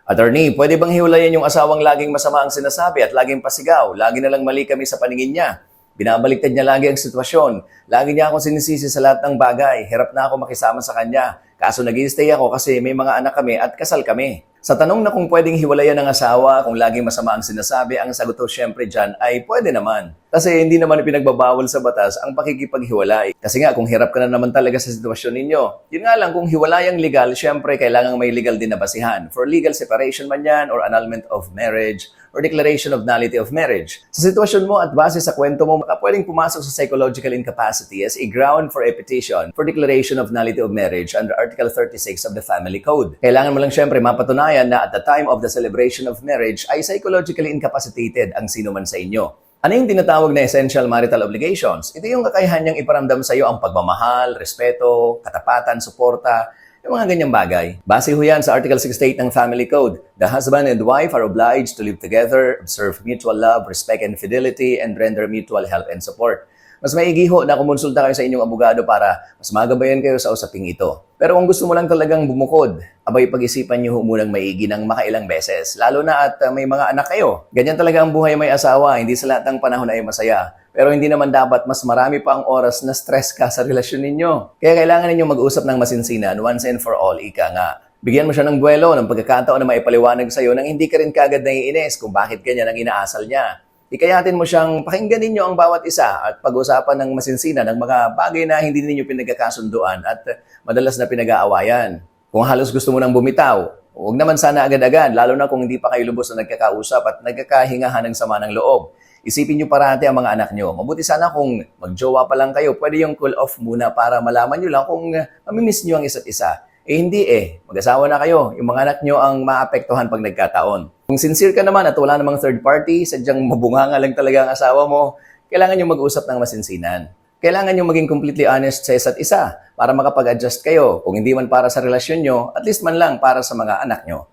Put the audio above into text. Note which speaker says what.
Speaker 1: Attorney, pwede bang hiwalayan yung asawang laging masama ang sinasabi at laging pasigaw? Lagi na lang mali kami sa paningin niya. Binabaliktad niya lagi ang sitwasyon. Lagi niya akong sinisisi sa lahat ng bagay. Hirap na ako makisama sa kanya. Kaso nag-i-stay ako kasi may mga anak kami at kasal kami. Sa tanong na kung pwedeng hiwalayan ng asawa kung laging masama ang sinasabi, ang sagot ko syempre dyan ay pwede naman. Kasi hindi naman pinagbabawal sa batas ang pakikipaghiwalay. Kasi nga kung hirap ka na naman talaga sa sitwasyon ninyo, yun nga lang kung hiwalayang legal, syempre kailangan may legal din na basihan. For legal separation man yan or annulment of marriage or declaration of nullity of marriage. Sa sitwasyon mo at base sa kwento mo, pwedeng pumasok sa psychological incapacity as a ground for a petition for declaration of nullity of marriage under Article 36 of the Family Code. Kailangan mo lang syempre mapatunayan na at the time of the celebration of marriage ay psychologically incapacitated ang sino man sa inyo. Ano yung tinatawag na essential marital obligations? Ito yung kakayahan niyang iparamdam sa iyo ang pagmamahal, respeto, katapatan, suporta, yung mga ganyang bagay. Base ho yan sa Article 68 ng Family Code. The husband and wife are obliged to live together, observe mutual love, respect and fidelity, and render mutual help and support. Mas maigi ho na kumonsulta kayo sa inyong abogado para mas magabayan kayo sa usaping ito. Pero kung gusto mo lang talagang bumukod, abay pag-isipan niyo ho munang maigi ng makailang beses. Lalo na at may mga anak kayo. Ganyan talaga ang buhay may asawa, hindi sa lahat ng panahon ay masaya. Pero hindi naman dapat mas marami pa ang oras na stress ka sa relasyon ninyo. Kaya kailangan ninyong mag-usap ng masinsinan once and for all, ika nga. Bigyan mo siya ng buwelo, ng pagkakataon na maipaliwanag sa iyo nang hindi ka rin kagad naiinis kung bakit ganyan ang inaasal niya. Ikayatin mo siyang pakinggan ninyo ang bawat isa at pag-usapan ng masinsinan ng mga bagay na hindi ninyo pinagkakasunduan at madalas na pinag-aawayan. Kung halos gusto mo nang bumitaw, huwag naman sana agad-agad, lalo na kung hindi pa kayo lubos na nagkakausap at nagkakahingahan ng sama ng loob. Isipin nyo parati ang mga anak nyo. Mabuti sana kung magjowa pa lang kayo, pwede yung cool off muna para malaman nyo lang kung mamimiss nyo ang isa't isa. Hindi mag-asawa na kayo. Yung mga anak nyo ang maapektuhan pag nagkataon. Kung sincere ka naman at wala namang third party, sadyang mabunganga lang talaga ang asawa mo, kailangan nyo mag-usap ng masinsinan. Kailangan nyo maging completely honest sa isa't isa para makapag-adjust kayo. Kung hindi man para sa relasyon nyo, at least man lang para sa mga anak nyo.